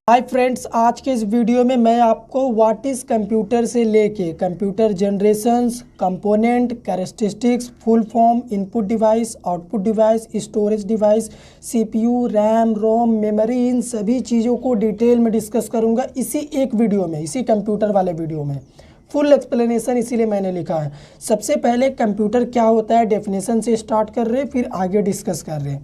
Hi friends, आज के इस वीडियो में मैं आपको व्हाट इज़ कंप्यूटर से लेके computer generations, component, characteristics, full form, input device, output device, storage device, CPU, RAM, ROM, memory, इन सभी चीज़ों को डिटेल में डिस्कस करूंगा इसी एक वीडियो में, इसी कंप्यूटर वाले वीडियो में। फुल एक्सप्लेनेशन इसीलिए मैंने लिखा है। सबसे पहले कंप्यूटर क्या होता है डेफिनेशन से स्टार्ट कर रहे, फिर आगे डिस्कस कर रहे।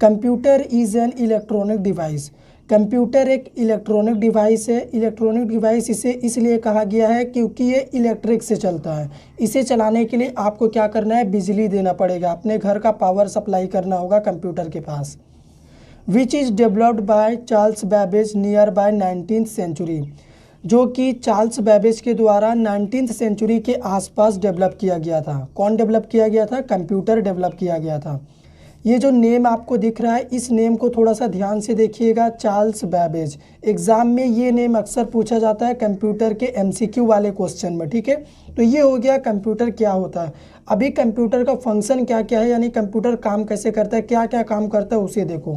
Computer is an electronic device. Computer एक इलेक्ट्रॉनिक डिवाइस है। इलेक्ट्रॉनिक डिवाइस इसे इसलिए कहा गया है क्योंकि ये इलेक्ट्रिक से चलता है। इसे चलाने के लिए आपको क्या करना है, बिजली देना पड़ेगा, अपने घर का पावर सप्लाई करना होगा कंप्यूटर के पास। Which is developed by Charles Babbage near by 19th century, जो कि चार्ल्स बैबेज के द्वारा 19th सेंचुरी के आसपास डेवलप किया गया था। कौन डेवलप किया गया था? कंप्यूटर डेवलप किया गया था। ये जो नेम आपको दिख रहा है, इस नेम को थोड़ा सा ध्यान से देखिएगा, चार्ल्स बैबेज। एग्जाम में ये नेम अक्सर पूछा जाता है कंप्यूटर के एमसीक्यू वाले क्वेश्चन में, ठीक है। तो ये हो गया कंप्यूटर क्या होता है। अभी कंप्यूटर का फंक्शन क्या क्या है, यानी कंप्यूटर काम कैसे करता है, क्या क्या काम करता है उसे देखो।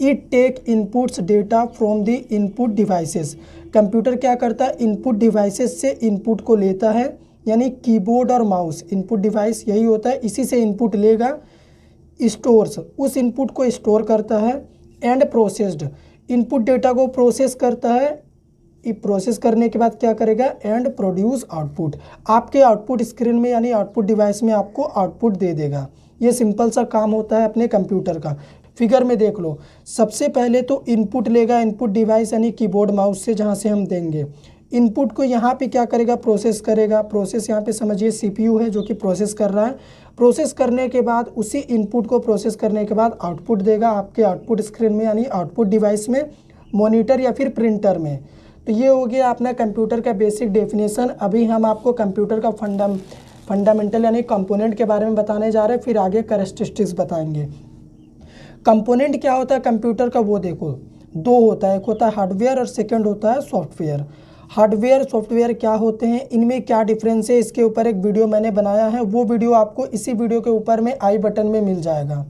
It take inputs data from the input devices. Computer क्या करता है, इनपुट डिवाइसेस से इनपुट को लेता है, यानी कीबोर्ड और माउस इनपुट डिवाइस यही होता है, इसी से इनपुट लेगा, स्टोर्स उस इनपुट को स्टोर करता है, एंड प्रोसेस्ड इनपुट डेटा को प्रोसेस करता है। प्रोसेस करने के बाद क्या करेगा, एंड प्रोड्यूस आउटपुट, आपके आउटपुट स्क्रीन में यानी आउटपुट डिवाइस में आपको आउटपुट दे देगा। ये सिंपल सा काम होता है अपने कंप्यूटर का। फिगर में देख लो, सबसे पहले तो इनपुट लेगा, इनपुट डिवाइस यानी कीबोर्ड माउस से, जहाँ से हम देंगे इनपुट को, यहाँ पे क्या करेगा, प्रोसेस करेगा। प्रोसेस यहाँ पे समझिए सीपीयू है जो कि प्रोसेस कर रहा है। प्रोसेस करने के बाद उसी इनपुट को प्रोसेस करने के बाद आउटपुट देगा आपके आउटपुट स्क्रीन में यानी आउटपुट डिवाइस में, मॉनिटर या फिर प्रिंटर में। तो ये हो गया अपना कंप्यूटर का बेसिक डेफिनेशन। अभी हम आपको कंप्यूटर का फंडामेंटल यानी कंपोनेंट के बारे में बताने जा रहे हैं, फिर आगे कैरेक्टरिस्टिक्स बताएंगे। कंपोनेंट क्या होता है कंप्यूटर का, वो देखो दो होता है, एक होता है हार्डवेयर और सेकंड होता है सॉफ्टवेयर। हार्डवेयर सॉफ्टवेयर क्या होते हैं, इनमें क्या डिफरेंस है, इसके ऊपर एक वीडियो मैंने बनाया है, वो वीडियो आपको इसी वीडियो के ऊपर में आई बटन में मिल जाएगा।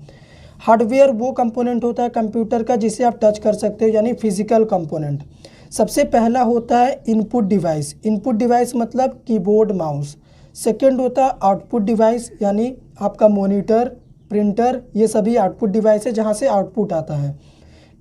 हार्डवेयर वो कंपोनेंट होता है कंप्यूटर का जिसे आप टच कर सकते हो, यानी फिजिकल कंपोनेंट। सबसे पहला होता है इनपुट डिवाइस। इनपुट डिवाइस मतलब कीबोर्ड माउस। सेकेंड होता है आउटपुट डिवाइस, यानी आपका मॉनिटर, प्रिंटर, ये सभी आउटपुट डिवाइस है जहाँ से आउटपुट आता है।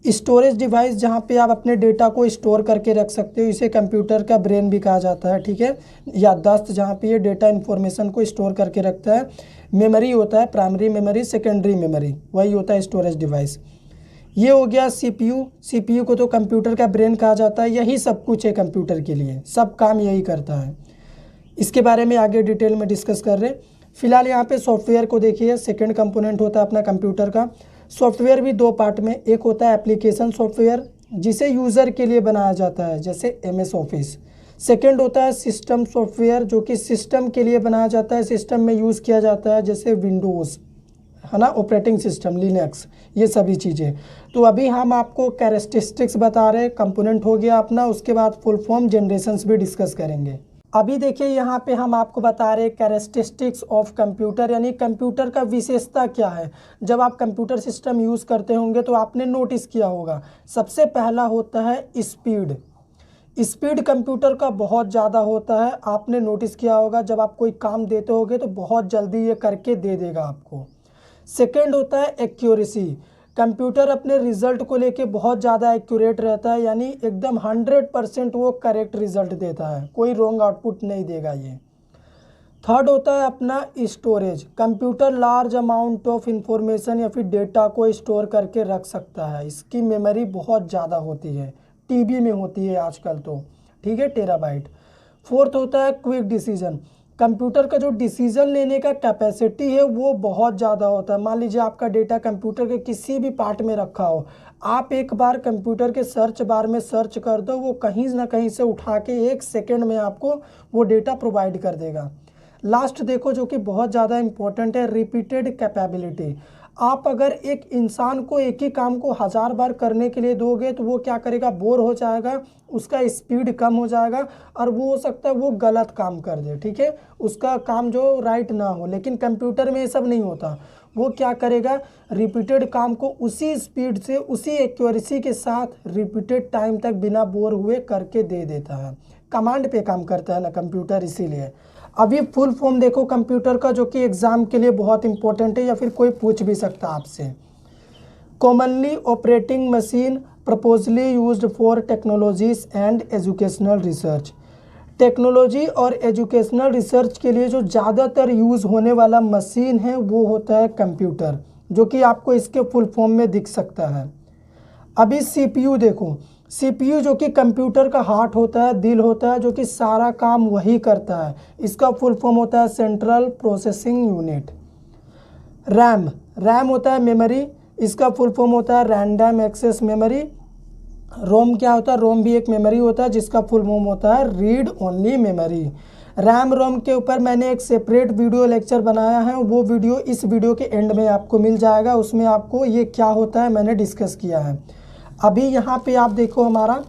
स्टोरेज डिवाइस जहाँ पे आप अपने डेटा को स्टोर करके रख सकते हो, इसे कंप्यूटर का ब्रेन भी कहा जाता है, ठीक है। याददाश्त जहाँ पे ये डेटा इन्फॉर्मेशन को स्टोर करके रखता है। मेमोरी होता है, प्राइमरी मेमोरी, सेकेंडरी मेमोरी, वही होता है स्टोरेज डिवाइस। ये हो गया सीपीयू। सीपीयू को तो कंप्यूटर का ब्रेन कहा जाता है, यही सब कुछ है कंप्यूटर के लिए, सब काम यही करता है। इसके बारे में आगे डिटेल में डिस्कस कर रहे हैं। फिलहाल यहाँ पे सॉफ्टवेयर को देखिए, सेकेंड कंपोनेंट होता है अपना कंप्यूटर का। सॉफ्टवेयर भी दो पार्ट में, एक होता है एप्लीकेशन सॉफ्टवेयर जिसे यूज़र के लिए बनाया जाता है जैसे MS ऑफिस। सेकेंड होता है सिस्टम सॉफ्टवेयर जो कि सिस्टम के लिए बनाया जाता है, सिस्टम में यूज़ किया जाता है जैसे विंडोज़ है ना, ऑपरेटिंग सिस्टम, लिनक्स, ये सभी चीज़ें। तो अभी हम आपको कैरेक्टरिस्टिक्स बता रहे हैं, कंपोनेंट हो गया अपना, उसके बाद फुल फॉर्म जनरेशंस भी डिस्कस करेंगे। अभी देखिए यहाँ पे हम आपको बता रहे हैं कैरेक्टरिस्टिक्स ऑफ कंप्यूटर, यानी कंप्यूटर का विशेषता क्या है। जब आप कंप्यूटर सिस्टम यूज़ करते होंगे तो आपने नोटिस किया होगा, सबसे पहला होता है स्पीड। स्पीड कंप्यूटर का बहुत ज़्यादा होता है, आपने नोटिस किया होगा, जब आप कोई काम देते होगे तो बहुत जल्दी ये करके दे देगा आपको। सेकेंड होता है एक्यूरेसी। कंप्यूटर अपने रिजल्ट को लेके बहुत ज़्यादा एक्यूरेट रहता है, यानी एकदम 100% वो करेक्ट रिजल्ट देता है, कोई रॉन्ग आउटपुट नहीं देगा ये। थर्ड होता है अपना storage. Computer large amount of information या फिर डेटा को स्टोर करके रख सकता है, इसकी मेमोरी बहुत ज़्यादा होती है, टीबी में होती है आजकल तो, ठीक है, टेराबाइट। फोर्थ होता है क्विक डिसीजन। कंप्यूटर का जो डिसीजन लेने का कैपेसिटी है वो बहुत ज़्यादा होता है। मान लीजिए आपका डेटा कंप्यूटर के किसी भी पार्ट में रखा हो, आप एक बार कंप्यूटर के सर्च बार में सर्च कर दो, वो कहीं ना कहीं से उठा के 1 सेकेंड में आपको वो डेटा प्रोवाइड कर देगा। लास्ट देखो जो कि बहुत ज़्यादा इंपॉर्टेंट है, रिपीटेड कैपेबिलिटी। आप अगर एक इंसान को एक ही काम को 1000 बार करने के लिए दोगे तो वो क्या करेगा, बोर हो जाएगा, उसका स्पीड कम हो जाएगा और वो हो सकता है वो गलत काम कर दे, ठीक है, उसका काम जो राइट ना हो। लेकिन कंप्यूटर में ये सब नहीं होता, वो क्या करेगा, रिपीटेड काम को उसी स्पीड से उसी एक्यूरेसी के साथ रिपीटेड टाइम तक बिना बोर हुए करके दे देता है। कमांड पे काम करता है ना कंप्यूटर, इसीलिए। अभी फुल फॉर्म देखो कंप्यूटर का, जो कि एग्ज़ाम के लिए बहुत इंपॉर्टेंट है या फिर कोई पूछ भी सकता है आपसे। Commonly operating machine purposely used for technologies and educational research. Technology और एजुकेशनल रिसर्च के लिए जो ज़्यादातर यूज़ होने वाला मशीन है वो होता है कंप्यूटर, जो कि आपको इसके फुल फॉर्म में दिख सकता है। अभी सीपीयू देखो, सीपीयू जो कि कंप्यूटर का हार्ट होता है, दिल होता है, जो कि सारा काम वही करता है। इसका फुल फॉर्म होता है central processing unit. RAM, RAM होता है मेमोरी, इसका फुल फॉर्म होता है रैंडम एक्सेस मेमोरी। रोम क्या होता है, रोम भी एक मेमोरी होता है जिसका फुल फॉर्म होता है read only memory. RAM ROM के ऊपर मैंने एक सेपरेट वीडियो लेक्चर बनाया है, वो वीडियो इस वीडियो के एंड में आपको मिल जाएगा, उसमें आपको ये क्या होता है मैंने डिस्कस किया है। अभी यहाँ पे आप देखो हमारा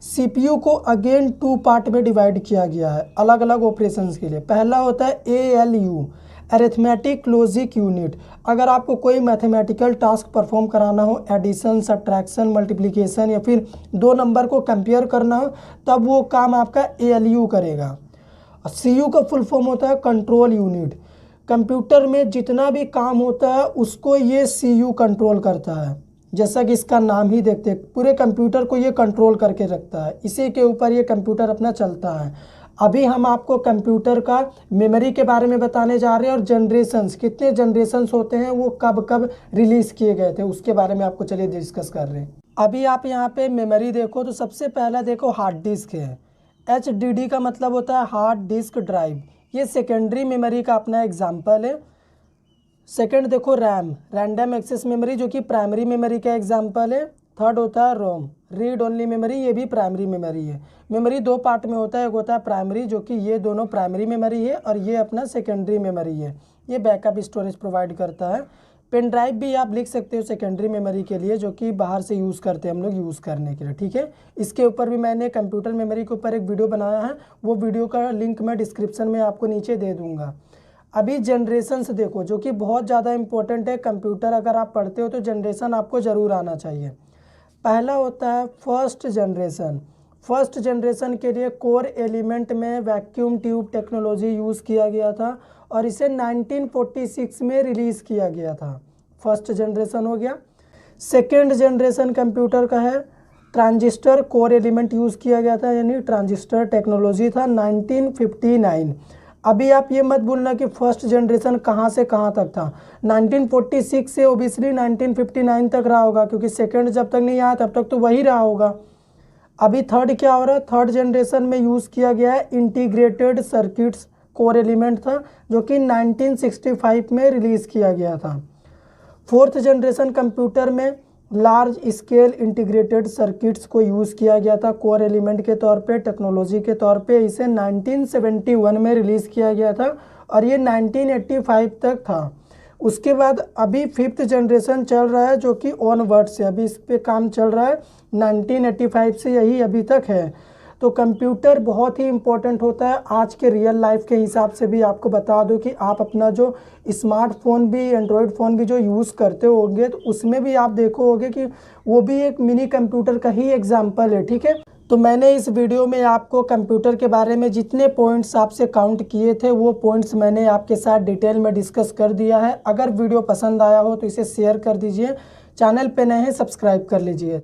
सीपीयू को अगेन 2 पार्ट में डिवाइड किया गया है अलग अलग ऑपरेशंस के लिए। पहला होता है ALU, अरिथमेटिक लॉजिक यूनिट। अगर आपको कोई मैथमेटिकल टास्क परफॉर्म कराना हो, एडिशन, सब्ट्रैक्शन, मल्टीप्लिकेशन या फिर 2 नंबर को कंपेयर करना हो, तब वो काम आपका ALU करेगा। CU का फुल फॉर्म होता है कंट्रोल यूनिट। कंप्यूटर में जितना भी काम होता है उसको ये CU कंट्रोल करता है, जैसा कि इसका नाम ही देखते हैं, पूरे कंप्यूटर को ये कंट्रोल करके रखता है, इसी के ऊपर ये कंप्यूटर अपना चलता है। अभी हम आपको कंप्यूटर का मेमोरी के बारे में बताने जा रहे हैं और जनरेशन्स, कितने जनरेशन्स होते हैं, वो कब कब रिलीज़ किए गए थे, उसके बारे में आपको चलिए डिस्कस कर रहे हैं। अभी आप यहाँ पे मेमोरी देखो तो सबसे पहला देखो हार्ड डिस्क है। HDD का मतलब होता है हार्ड डिस्क ड्राइव, ये सेकेंडरी मेमोरी का अपना एग्जाम्पल है। सेकंड देखो रैम, रैंडम एक्सेस मेमोरी, जो कि प्राइमरी मेमोरी का एग्जांपल है। थर्ड होता है रोम, रीड ओनली मेमोरी, ये भी प्राइमरी मेमोरी है। मेमोरी 2 पार्ट में होता है, एक होता है प्राइमरी, जो कि ये दोनों प्राइमरी मेमोरी है, और ये अपना सेकेंडरी मेमोरी है, ये बैकअप स्टोरेज प्रोवाइड करता है। पेन ड्राइव भी आप लिख सकते हो सेकेंडरी मेमोरी के लिए, जो कि बाहर से यूज़ करते हैं हम लोग यूज़ करने के लिए, ठीक है। इसके ऊपर भी मैंने कंप्यूटर मेमोरी के ऊपर एक वीडियो बनाया है, वो वीडियो का लिंक मैं डिस्क्रिप्शन में आपको नीचे दे दूँगा। अभी जनरेशन्स देखो, जो कि बहुत ज़्यादा इंपॉर्टेंट है। कंप्यूटर अगर आप पढ़ते हो तो जनरेशन आपको ज़रूर आना चाहिए। पहला होता है फर्स्ट जनरेशन। फर्स्ट जनरेशन के लिए कोर एलिमेंट में वैक्यूम ट्यूब टेक्नोलॉजी यूज़ किया गया था और इसे 1946 में रिलीज़ किया गया था। फर्स्ट जनरेशन हो गया। सेकेंड जनरेशन कंप्यूटर का है ट्रांजिस्टर कोर एलिमेंट यूज़ किया गया था, यानी ट्रांजिस्टर टेक्नोलॉजी था 1959। अभी आप ये मत भूलना कि फर्स्ट जनरेशन कहाँ से कहाँ तक था। 1946 से ओबियसली 1959 तक रहा होगा, क्योंकि सेकंड जब तक नहीं आया तब तक तो वही रहा होगा। अभी थर्ड क्या हो रहा है, थर्ड जनरेशन में यूज़ किया गया है इंटीग्रेटेड सर्किट्स कोर एलिमेंट था, जो कि 1965 में रिलीज़ किया गया था। फोर्थ जनरेशन कंप्यूटर में लार्ज स्केल इंटीग्रेटेड सर्किट्स को यूज़ किया गया था कोर एलिमेंट के तौर पे, टेक्नोलॉजी के तौर पे। इसे 1971 में रिलीज़ किया गया था और ये 1985 तक था। उसके बाद अभी फिफ्थ जनरेशन चल रहा है, जो कि ऑनवर्ड से अभी इस पे काम चल रहा है, 1985 से यही अभी तक है। तो कंप्यूटर बहुत ही इम्पोर्टेंट होता है। आज के रियल लाइफ के हिसाब से भी आपको बता दूं कि आप अपना जो स्मार्टफोन भी, एंड्रॉयड फ़ोन भी जो यूज़ करते होंगे, तो उसमें भी आप देखोगे कि वो भी एक मिनी कंप्यूटर का ही एग्जाम्पल है, ठीक है। तो मैंने इस वीडियो में आपको कंप्यूटर के बारे में जितने पॉइंट्स आपसे काउंट किए थे, वो पॉइंट्स मैंने आपके साथ डिटेल में डिस्कस कर दिया है। अगर वीडियो पसंद आया हो तो इसे शेयर कर दीजिए, चैनल पे नए हैं सब्सक्राइब कर लीजिए।